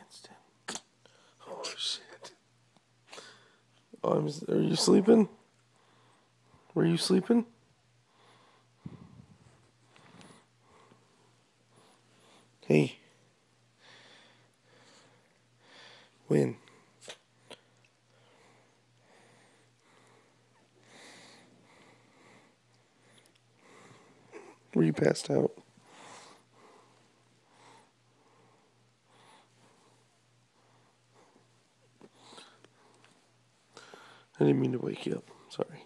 Winston. Oh, shit. Oh, are you sleeping? Were you sleeping? Hey. Win. Were you passed out? I didn't mean to wake you up. Sorry.